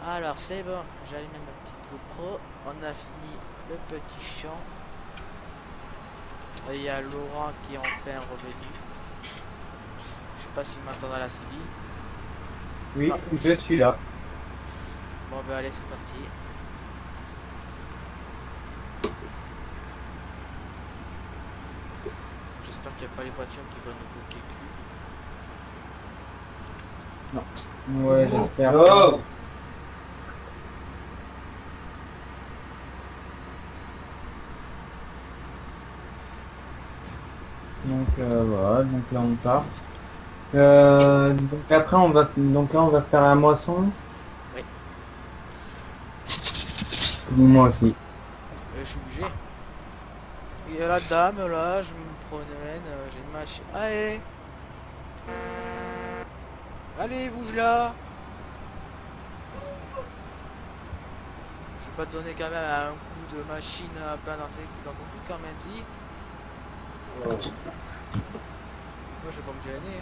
Alors c'est bon, j'ai allumé ma petite GoPro, on a fini le petit champ. Et il y a Laurent qui est enfin revenu. Je sais pas s'il m'entend dans la CB. Oui, Ah, je suis là. bon ben allez c'est parti. J'espère qu'il n'y a pas les voitures qui vont nous bloquer le cul. Non. Ouais, j'espère. Oh! Donc voilà, donc là on part. Donc après donc là on va faire la moisson. Oui, Moi aussi. je suis obligé. Il y a la dame là, je me promène, j'ai une machine. Allez! Allez, bouge là! Je vais pas te donner quand même un coup de machine à plein dans ton cul quand même, si. Moi je vais pas me gêner.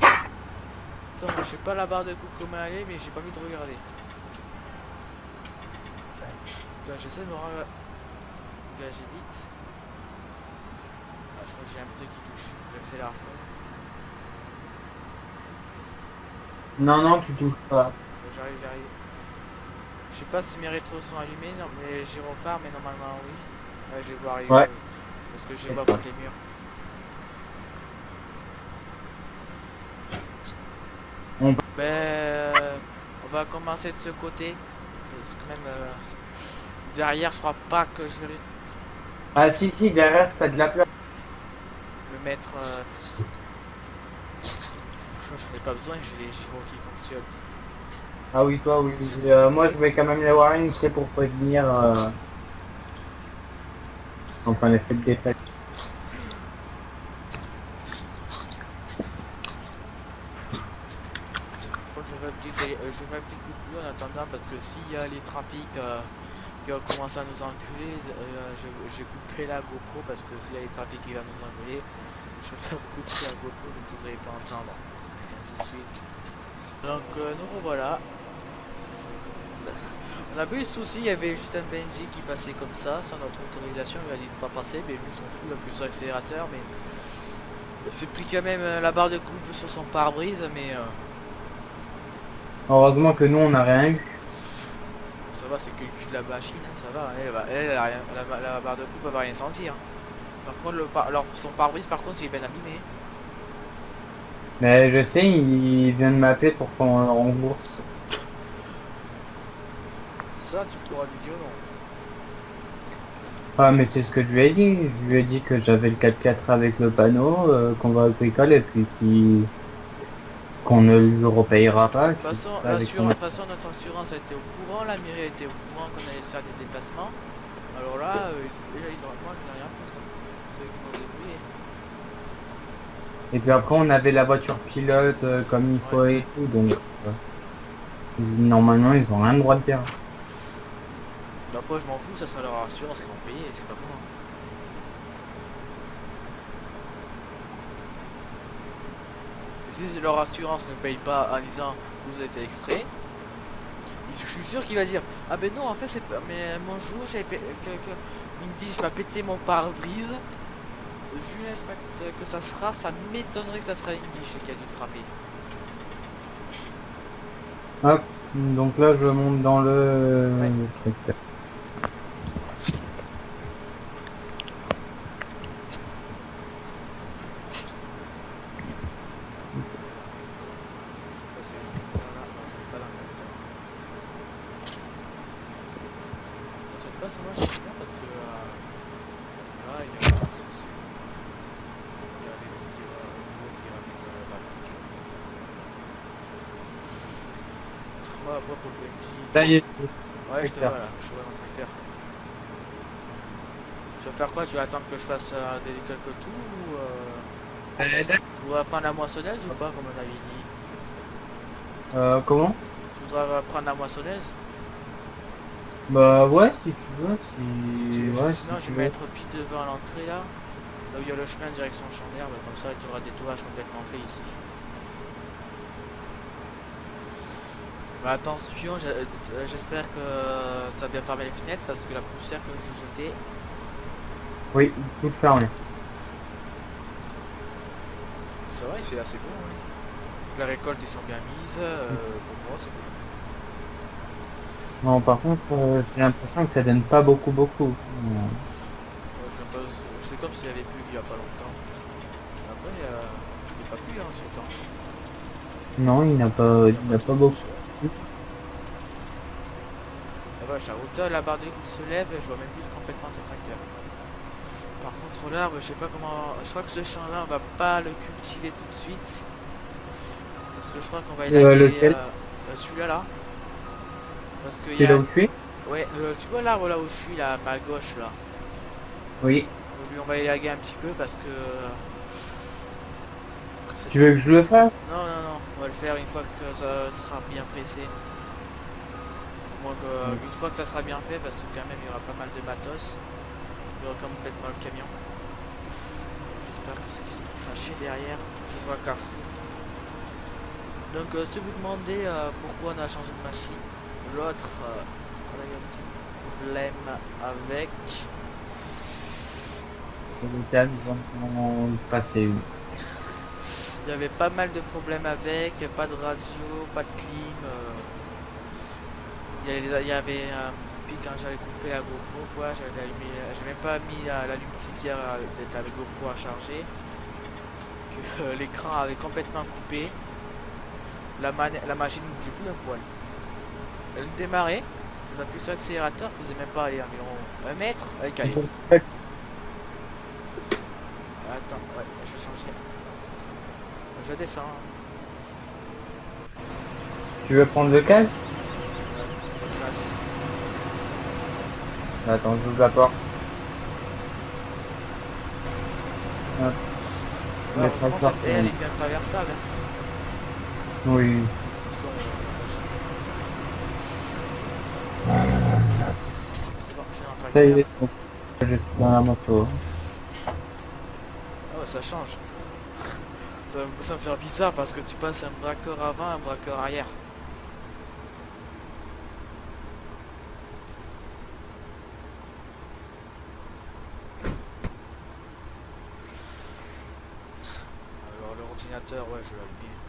Attends, moi je sais pas la barre de coupe comment elle est, mais j'ai pas envie de regarder. Attends, j'essaie de me engager vite. Ah, je crois que j'ai un pneu qui touche. J'accélère à fond. Non, non, tu touches pas. Bon, j'arrive, j'arrive. Je sais pas si mes rétros sont allumés, non, mais gyrophare, mais normalement oui. Ouais, je vais voir arriver. Ouais. Parce que je les vois contre les murs. On- Ben, on va commencer de ce côté. Parce que même derrière, je crois pas que je vais Ah si, derrière t'as de la place. me mettre. Je n'ai pas besoin, j'ai les gyros qui fonctionnent. Ah oui, toi, oui. Moi je vais quand même les warnings, c'est pour prévenir enfin l'effet de détresse. Je crois que je fais je fais une petite coupure en attendant parce que s'il y a les trafics qui vont commencer à nous enculer, j'ai coupé la GoPro parce que s'il y a les trafics qui vont nous engueuler, je vais faire couper la GoPro donc vous n'allez pas entendre. Et tout de suite. Donc nous revoilà. On a pas eu de soucis, il y avait juste un Benji qui passait comme ça, sans notre autorisation, il a dit de pas passer, mais lui s'en fout, il appuie sur l'accélérateur, mais il s'est pris quand même la barre de coupe sur son pare-brise, mais Heureusement que nous on n'a rien eu. ça va, c'est que le cul de la machine, hein, ça va, elle a rien, la barre de coupe elle va rien sentir. Par contre, son pare-brise, par contre, il est bien abîmé. Mais je sais, il vient de m'appeler pour qu'on le rembourse. Ça, tu pourras lui dire non. Ah mais c'est ce que je lui ai dit. Je lui ai dit que j'avais le 4x4 avec le panneau, qu'on va au bricole et puis qu'on ne lui repayera pas. De toute façon, Avec son... notre assurance a été au courant, la mairie a été au courant qu'on allait faire des déplacements. Alors là, ils ont moi, je n'ai rien contre. C'est eux qui vont se débrouiller. Et puis après on avait la voiture pilote comme il faut et tout, donc normalement ils ont rien le droit de dire. Après, je m'en fous, ça sera leur assurance qui vont payer, c'est pas moi. Si leur assurance ne paye pas en disant vous avez fait exprès, je suis sûr qu'il va dire ah ben non en fait c'est pas mais mon jour j'avais il me dit je vais péter mon pare-brise. Vu l'impact que ça sera, ça m'étonnerait que ça sera une biche qui a dû le frapper. Hop, donc là je monte dans le... Ouais. truc. Je sais pas si elle est là. Non, je suis pas dans le secteur. Cette place, moi j'aime bien parce que là il y a il y a des robots qui ramènent la pique. Ouais, après pour le PNJ. Ça y est. Ouais, je te vois là, je te vois dans le tracteur. Tu vas faire quoi? Tu vas attendre que je fasse quelques tours ou tu voudrais prendre la moissonneuse ou pas comme on avait dit? Comment? Tu voudrais prendre la moissonneuse? Bah ouais, si tu veux, ouais, Sinon si je tu vais veux. mettre pile devant l'entrée là où il y a le chemin direction champ d'herbe, comme ça tu auras des tourages complètement faits ici. Bah attention, j'espère que tu as bien fermé les fenêtres parce que la poussière que je jetais, Oui, toute fermée. ça va, il fait assez bon. Oui. Les récoltes ils sont bien mises, pour moi c'est bon. Non, par contre, j'ai l'impression que ça donne pas beaucoup. J'aime pas- C'est comme s'il y avait plu il y a pas longtemps. Après, il n'est pas plu hein, ce temps. Non, Il n'y a il pas n'a trop pas de beaucoup. poussière. La vache, à hauteur, la barre de l'écoute se lève, je vois même plus complètement ton tracteur. Par contre l'arbre, je sais pas comment. Je crois que ce champ là on va pas le cultiver tout de suite. Parce que je crois qu'on va élaguer Lequel? celui-là là. Parce qu'il y C'est là a. où tu es? Ouais, tu vois l'arbre là où je suis là, à ma gauche là. Oui. Lui on va élaguer un petit peu parce que. Tu veux que je le fasse? Non, non, non, on va le faire une fois que ça sera bien pressé. Moins que, Oui. une fois que ça sera bien fait, parce que quand même il y aura pas mal de matos. Il y aura complètement le camion. J'espère que c'est fini de cracher derrière. Je vois Carrefour. Donc si vous demandez pourquoi on a changé de machine, l'autre on a eu un petit problème avec. Le calme, vraiment passer une. Il y avait pas mal de problèmes avec, pas de radio, pas de clim. Il y avait puis quand j'avais coupé la GoPro quoi, j'ai même pas mis la lumière de la GoPro à charger. Que l'écran avait complètement coupé. La machine ne bougeait plus d'un poil. Elle démarrait, on appuyait sur l'accélérateur, faisait même pas aller environ 1 mètre, elle calait. Attends, ouais, je vais changer. Je descends. Tu veux prendre le casque? Place. Attends, j'ouvre la porte. Hop, Ouais, le heureusement tracteur, cette aire est bien traversable. oui. C'est bon, je suis dans le Ça y tracteur. est, donc, je suis dans la moto. Ah ouais, ça change. Ça me fait bizarre parce que tu passes un braqueur avant, un braqueur arrière. Alors l'ordinateur, ouais, je l'ai allumé.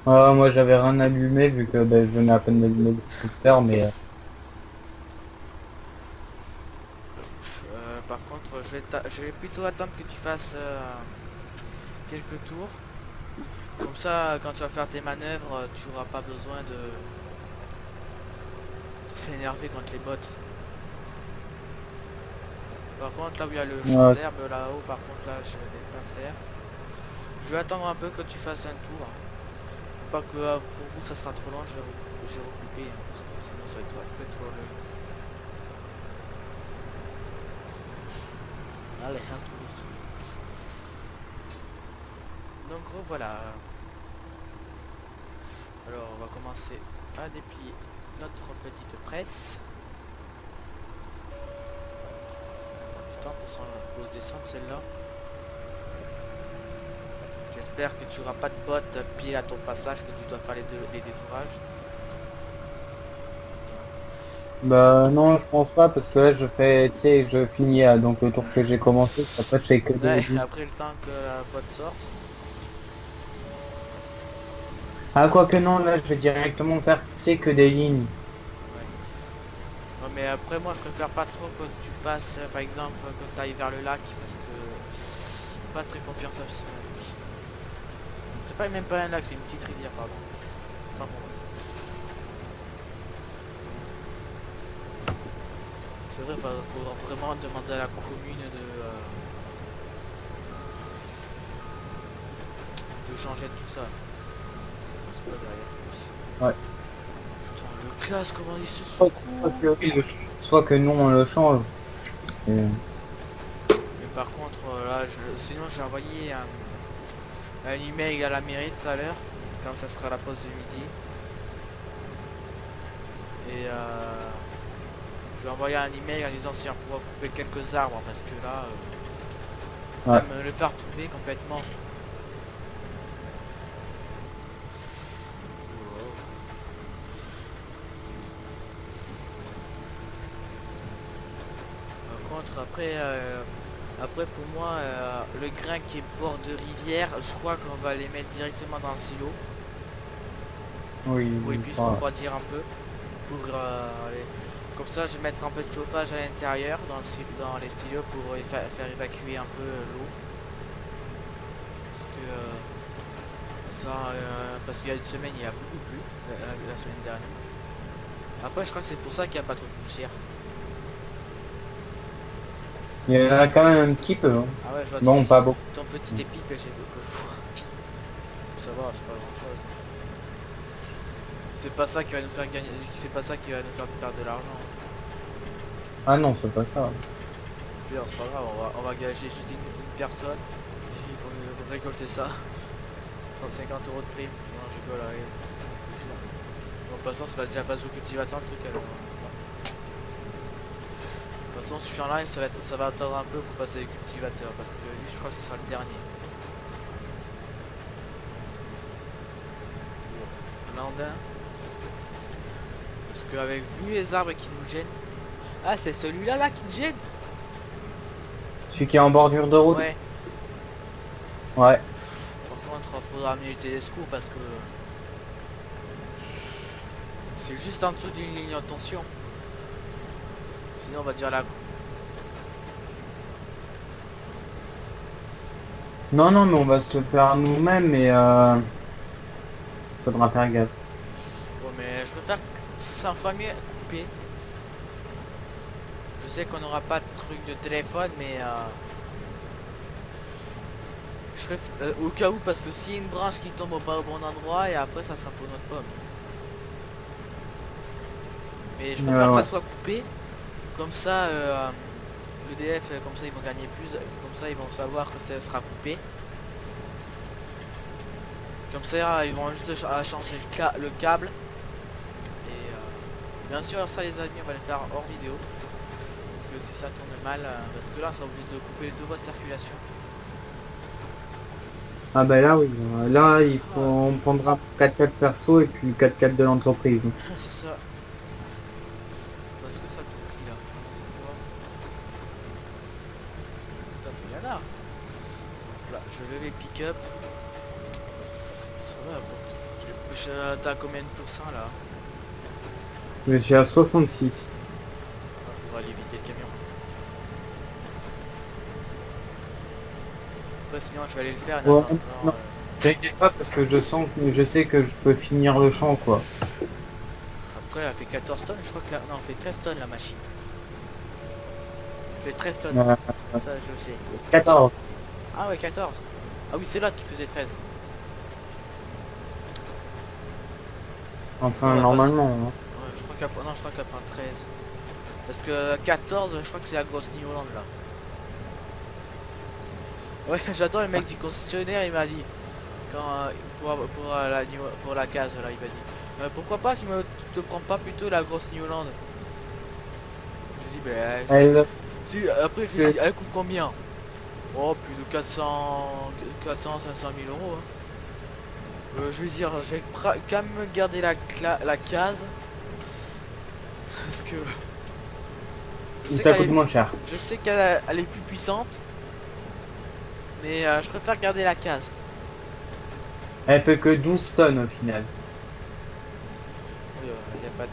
Ah, moi j'avais rien allumé vu que ben, je venais à peine d'allumer le scooter, mais Par contre, je vais plutôt attendre que tu fasses quelques tours. Comme ça, quand tu vas faire tes manœuvres, tu n'auras pas besoin de s'énerver contre les bottes. Par contre, là où il y a le champ ouais. d'herbe là-haut, par contre là, je vais pas faire. Je vais attendre un peu que tu fasses un tour. Pas que pour vous ça sera trop long, je vais recouper, hein, parce que sinon ça va être un peu trop long. Allez, à tout de suite. Donc revoilà. Alors on va commencer à déplier notre petite presse. Putain, pour s'en pose descendre celle-là. J'espère que tu n'auras pas de bottes pile à ton passage, que tu dois faire les détourages. Bah non, je pense pas parce que là je fais, tu sais, je finis donc le tour que j'ai commencé, après je fais que des Ouais, lignes. après le temps que la boîte sorte. Ah quoique non, là je vais directement faire, tu sais, que des lignes. Ouais. Non mais après moi je préfère pas trop que tu fasses par exemple que tu ailles vers le lac parce que pas très confiance à ce lac. C'est pas même pas un lac, c'est une petite rivière pardon. Attends, bon. C'est vrai, faudra vraiment demander à la commune de changer tout ça. C'est pas derrière. Ouais. Putain, le classe comment il se Soit, secoue. que, oui, soit que non, on le change. Et, Mais par contre là sinon j'ai envoyé un email à la mairie tout à l'heure quand ça sera la pause de midi. Et je vais envoyer un email en disant si on pourra couper quelques arbres parce que là ouais. même le faire tomber complètement. contre, après pour moi, le grain qui est bord de rivière, je crois qu'on va les mettre directement dans le silo Oui, pour qu'ils puissent voilà. refroidir un peu. Comme ça, je vais mettre un peu de chauffage à l'intérieur dans les stylos pour faire évacuer un peu l'eau. Parce que parce qu'il y a une semaine, il y a beaucoup plu la semaine dernière. Après, je crois que c'est pour ça qu'il n'y a pas trop de poussière. Il y en a quand même un petit peu. Hein. Ah ouais, je vois Bon, pas beaucoup. ton petit épi que j'ai vu que je vois. Ça va, c'est pas grand chose. C'est pas ça qui va nous faire gagner, c'est pas ça qui va nous faire perdre de l'argent. Ah non, c'est pas ça. D'ailleurs, c'est pas grave, on va gager juste une personne. Il faut récolter ça. 50 € de prime. Non, je rigole, allez. Bon, de toute façon, ça va déjà passer au cultivateur le truc alors. De toute façon, ce champ-là, ça va attendre un peu pour passer au cultivateur parce que lui, je crois que ce sera le dernier. Landin. Parce qu'avec vous les arbres qui nous gênent. Ah, c'est celui-là là qui me gêne. Celui qui est en bordure de route. Ouais. Ouais. Par contre, il faudra amener le télescope parce que c'est juste en dessous d'une ligne de tension. Sinon, on va dire là. Non, non, mais on va se le faire nous-mêmes, mais faudra faire gaffe. Bon, mais je préfère 100 fois mieux couper. Je sais qu'on n'aura pas de truc de téléphone, mais je préfère au cas où, parce que s'il y a une branche qui tombe pas au bon endroit, et après ça sera pour notre pomme. Mais je préfère que ça soit coupé, comme ça l'EDF, comme ça ils vont gagner plus, comme ça ils vont savoir que ça sera coupé. Comme ça ils vont juste changer le câble. Et bien sûr ça les amis, on va le faire hors vidéo. Parce que si ça tourne mal, parce que là on sera obligé de couper les deux voies de circulation. Ah bah là oui, là il faut, on prendra 4x4 perso et puis 4x4 de l'entreprise. C'est ça. Attends, est-ce que ça a tout pris là? Non, c'est pas. Attends, mais il y en a. Là, je vais lever pick-up. Ça va, bon. T'as combien de pourcents là? Je suis à 66. Ah, faudra aller éviter le camion. Après, sinon, je vais aller le faire. Ouais, Attends, non. T'inquiète pas parce que je sais que je peux finir le champ quoi. Après, elle fait 14 tonnes. Je crois que là. Non, elle fait 13 tonnes la machine. Elle fait 13 tonnes. Ça, je sais. 14. Ah ouais, 14. Ah oui, c'est l'autre qui faisait 13. Enfin, Ouais, normalement. Hein. Ouais, je crois qu'elle prend 13. Parce que 14, je crois que c'est la grosse New Holland là. Ouais, j'adore le mec du concessionnaire, il m'a dit quand pour la case là, il m'a dit pourquoi pas tu te prends pas plutôt la grosse New Holland. Je dis ben après je lui dis elle coûte combien? Oh plus de 500 000 euros hein. Je vais dire je vais quand même garder la case parce que ça coûte moins cher. je sais qu'elle est plus puissante. Mais je préfère garder la case. Elle fait que 12 tonnes au final. Oui, il n'y a pas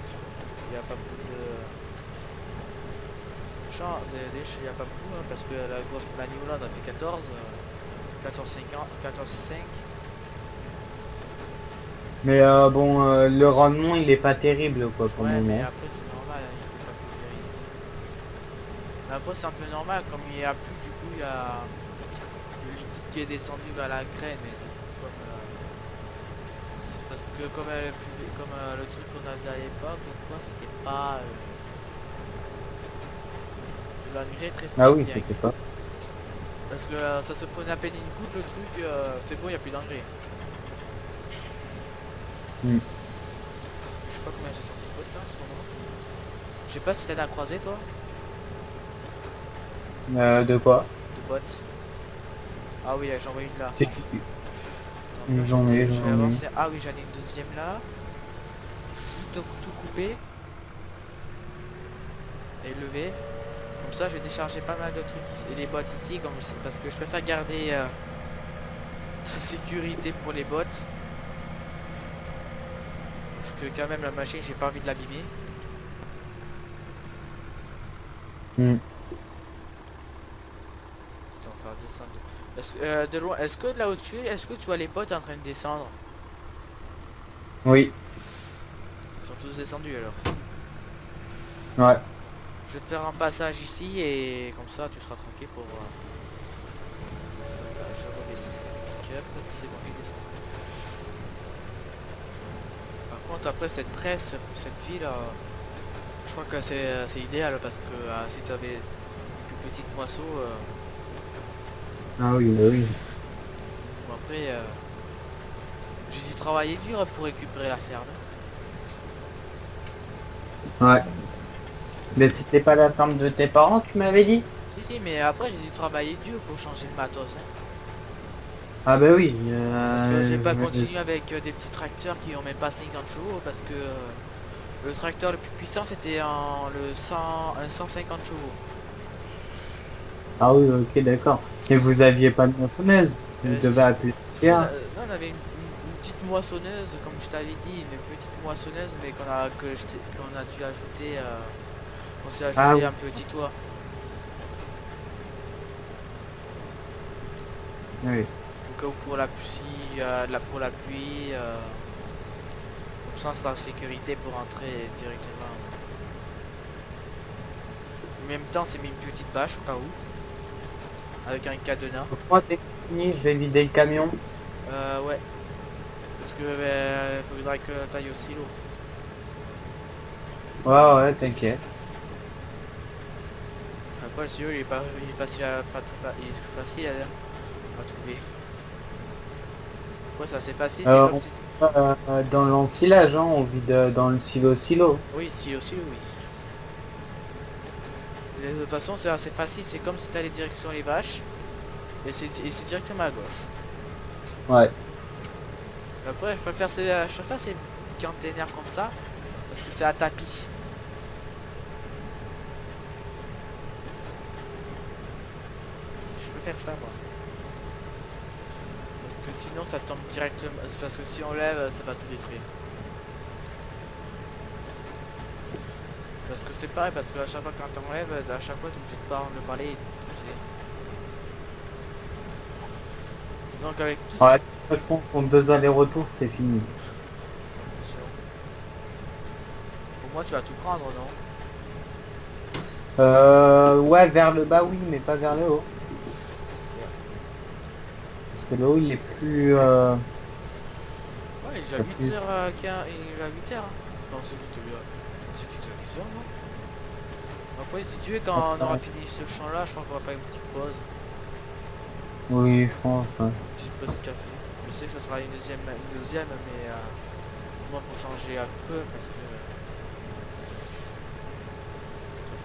beaucoup de champs, il n'y a pas beaucoup hein, parce que la New Holland a fait 14, 14,5. Mais bon, le rendement il est pas terrible quoi pour le Ouais, moment. mais après c'est normal, il était pas pulvérisé. Mais après c'est un peu normal, comme il n'y a plus, du coup il y a le liquide qui est descendu vers la graine. Et du coup, c'est parce que comme le truc qu'on avait à l'époque, c'était pas de l'engrais très Ah oui, bien. c'était pas. Parce que ça se prenait à peine une goutte le truc, c'est bon, il n'y a plus d'engrais. Mm. Je sais pas combien j'ai sorti de bottes là en ce moment. Je sais pas si t'en as croisé toi. De quoi? De bottes. Ah oui, j'en vois une là. J'en ai. Je vais avancer. Ah oui, j'en ai une deuxième là. Juste tout couper. Et lever. Comme ça, je vais décharger pas mal de trucs ici, et les bottes ici, comme parce que je préfère garder la sécurité pour les bottes. Parce que quand même la machine, j'ai pas envie de l'abîmer. Hmm. Attends, faire descendre. Est-ce que de loin, est-ce que là au-dessus, est-ce que tu vois les bottes en train de descendre? Oui, Ils sont tous descendus alors. ouais. Je vais te faire un passage ici et comme ça tu seras tranquille pour. Je rebaisse le pick-up, c'est bon, il descend. Par contre, après cette presse, cette ville, je crois que c'est idéal parce que si tu avais une plus petite moisseau, Ah oui, bah oui. bon, après, j'ai dû travailler dur pour récupérer la ferme. Ouais. Mais c'était pas la ferme de tes parents, tu m'avais dit? Si, si, mais après, j'ai dû travailler dur pour changer le matos, hein. Ah bah oui. Parce que j'ai pas continué avec des petits tracteurs qui ont même pas 50 chevaux parce que le tracteur le plus puissant c'était un 150 chevaux. Ah oui, ok, d'accord. Et vous aviez pas de moissonneuse? Vous devez Si, appeler si quelqu'un. non, on avait une petite moissonneuse, comme je t'avais dit, une petite moissonneuse, mais qu'on a dû ajouter, on s'est Ah ajouté oui. un petit toit. Oui. Au cas où pour la pluie, pour la pluie, comme ça c'est la sécurité pour entrer directement. En même temps, c'est mis une petite bâche au cas où, avec un cadenas. Moi, dès que c'est fini, je vais vider le camion. Ouais, parce que faudra que t'ailles au silo. Ouais, ouais, t'inquiète. Après le silo il est facile à pas très il est facile à trouver. Ouais, c'est assez facile, c'est comme On si. dans l'ensilage, hein, on vide dans le silo. Oui, silo, silo, oui. Et de toute façon, c'est assez facile, c'est comme si t'allais direction les vaches, et c'est directement à gauche. Ouais. Après, je préfère ces containers comme ça, parce que c'est à tapis. Je préfère ça, moi. Parce que sinon, ça tombe directement. C'est parce que si on lève, ça va tout détruire. Parce que c'est pareil, parce qu'à chaque fois quand on enlève, à chaque fois, t'es obligé de parler. Donc, avec tout ce qui. Ouais, je pense qu'en 2 allers-retours, c'était fini. J'ai l'impression. Pour moi, tu vas tout prendre, non? Ouais, vers le bas, oui, mais pas vers le haut. C'est clair. Parce que le haut, il est plus... Ouais, il est déjà il y a plus... 8h15, il est déjà 8h. Non, c'est 8h. Je me suis dit déjà 10h, moi. Après, si tu veux, quand on aura fini ce champ-là, je crois qu'on va faire une petite pause. Oui, je pense, ouais. Une petite pause de café. Je sais que ce sera une deuxième, mais moi pour changer un peu, parce que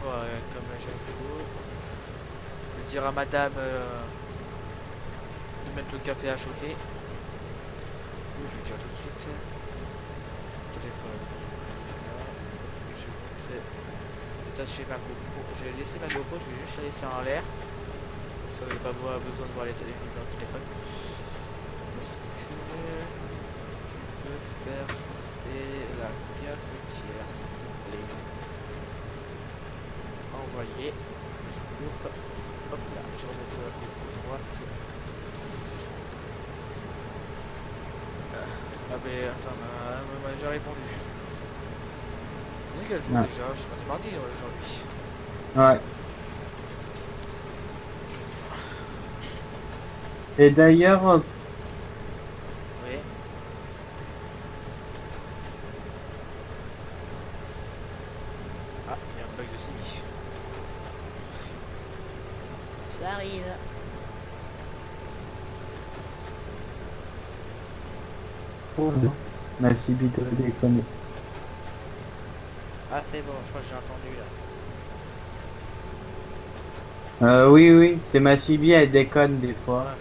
comme j'ai un frigo, je vais dire à madame de mettre le café à chauffer. Oui, je vais dire tout de suite. Téléphone. Voilà. Je vais détacher ma GoPro. Je vais laisser ma GoPro, je vais juste la laisser en l'air. Ça n'avait pas besoin de voir les numéros de téléphone. Est-ce que tu peux faire chauffer la cafetière, s'il te plaît? Envoyer. Je coupe. Hop là, je remonte la GoPro droite. Ah mais attends, m'a déjà répondu. On est quel jour Ouais. déjà? Je crois qu'on est mardi aujourd'hui. Ouais. Et d'ailleurs, Oui. Ah, il y a un bug de Simi. Ça arrive. ma CB doit déconner. Ah c'est bon, je crois que j'ai entendu là. Oui, oui, c'est ma CB, elle déconne des fois. Ouais.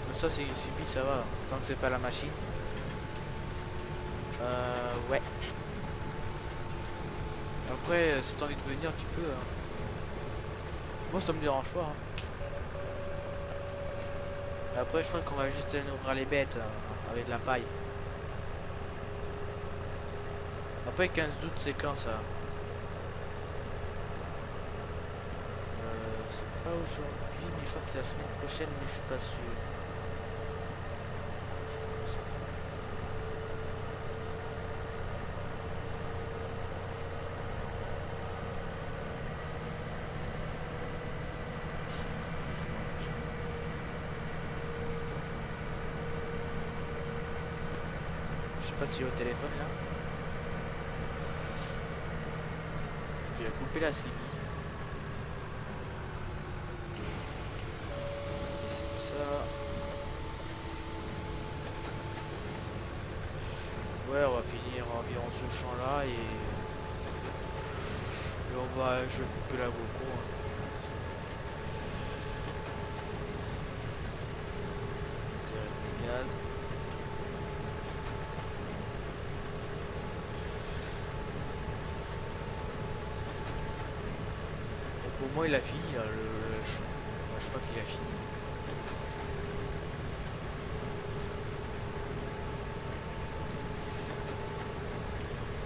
Mais ça c'est Simi, ça va. Tant que c'est pas la machine. Ouais. Après, si t'as envie de venir, tu peux. Hein. Moi, ça me dérange pas. Hein. Après, je crois qu'on va juste nourrir les bêtes avec de la paille. Après, 15 août, c'est quand ça? C'est pas aujourd'hui, mais je crois que c'est la semaine prochaine, mais je suis pas sûr. Je pense. Je sais pas s'il est au téléphone là. Parce qu'il a coupé la CB. Et c'est tout ça. Ouais, on va finir environ ce champ là et je vais couper la GoPro. Hein. C'est le gaz. Bon, pour moi il a fini là, le champ. Ouais, je crois qu'il a fini.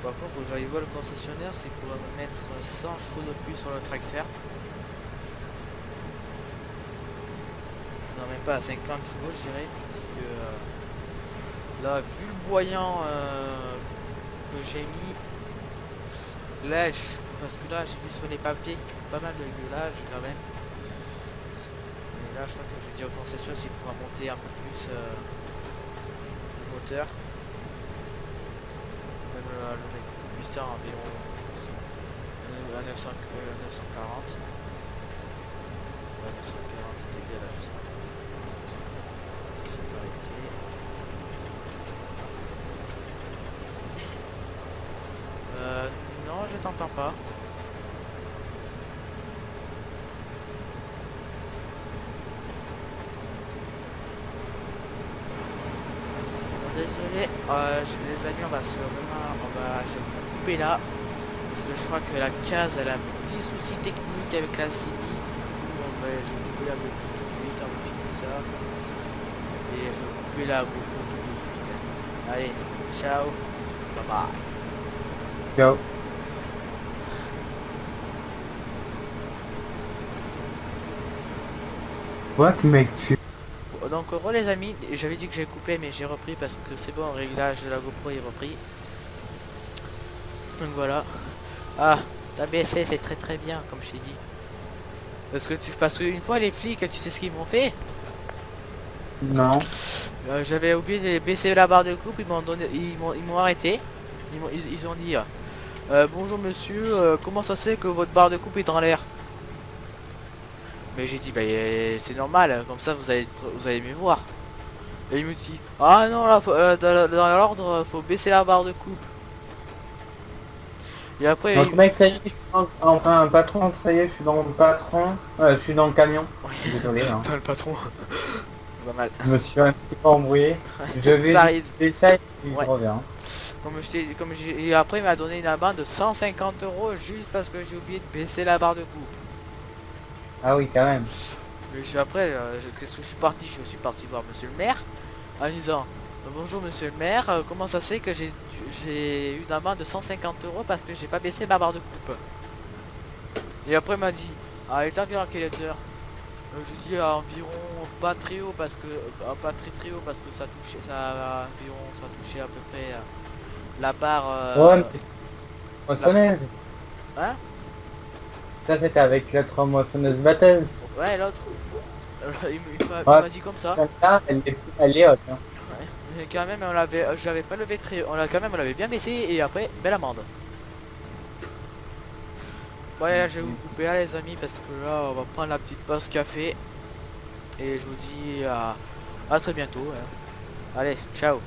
Par contre, faut que j'aille voir le concessionnaire, c'est pour me mettre 100 chevaux de plus sur le tracteur. Non, même pas à 50 chevaux, je dirais. Parce que là, vu le voyant que j'ai mis, là, parce que là, j'ai vu sur les papiers qu'il faut pas mal de gueulage quand même. Et là, je crois que je vais dire au concessionnaire s'il pourra monter un peu plus le moteur. Même le mec plus puissant environ à 940. Ouais, 940 était bien là, je sais pas. C'est arrêté. Non, je t'entends pas. Désolé, les amis, je vais couper là parce que je crois que la case elle a un petit souci technique avec la CB. Je vais couper la GoPro tout de suite, on va finir ça et je vais couper la GoPro tout de suite. Allez, ciao, bye bye. Ciao. What mec, Donc les amis, j'avais dit que j'ai coupé mais j'ai repris parce que c'est bon, le réglage de la GoPro est repris. Donc voilà. Ah, t'as baissé, c'est très très bien comme je t'ai dit. Parce que une fois les flics, tu sais ce qu'ils m'ont fait? Non. J'avais oublié de baisser la barre de coupe, ils m'ont arrêté. Ils ont dit bonjour monsieur, comment ça c'est que votre barre de coupe est en l'air? Mais j'ai dit bah c'est normal, comme ça vous allez mieux voir. Et il me dit ah non là dans l'ordre faut baisser la barre de coupe. Et après Donc mec, ça y est, enfin patron, ça y est, je suis dans le patron. Je suis dans le camion. Oui. Désolé. Hein. Putain, le patron. C'est pas mal. Je me suis un petit peu embrouillé. Je vais Ça arrive. ça et puis Ouais. je reviens. Et après il m'a donné une amende de 150 € juste parce que j'ai oublié de baisser la barre de coupe. Ah oui, quand même. Mais après, qu'est-ce que je suis parti? Je suis parti voir monsieur le maire en disant bonjour monsieur le maire, comment ça se fait que j'ai eu une amende de 150 € parce que j'ai pas baissé ma barre de coupe? Et après il m'a dit ah, elle est environ à quelle heure? Je dis environ pas très haut parce que pas très haut parce que ça touchait à peu près la barre Ouais, mais c'est moissonneuse. hein? Ça c'était avec l'autre moissonneuse batteuse. Ouais, l'autre il Ouais. m'a dit comme ça. Là, elle est haute. Hein. Ouais. Mais quand même j'avais pas levé très on l'avait bien baissé et après belle amende. Ouais, là, je vais vous couper là les amis parce que là on va prendre la petite pause café et je vous dis à très bientôt. Hein. Allez, ciao.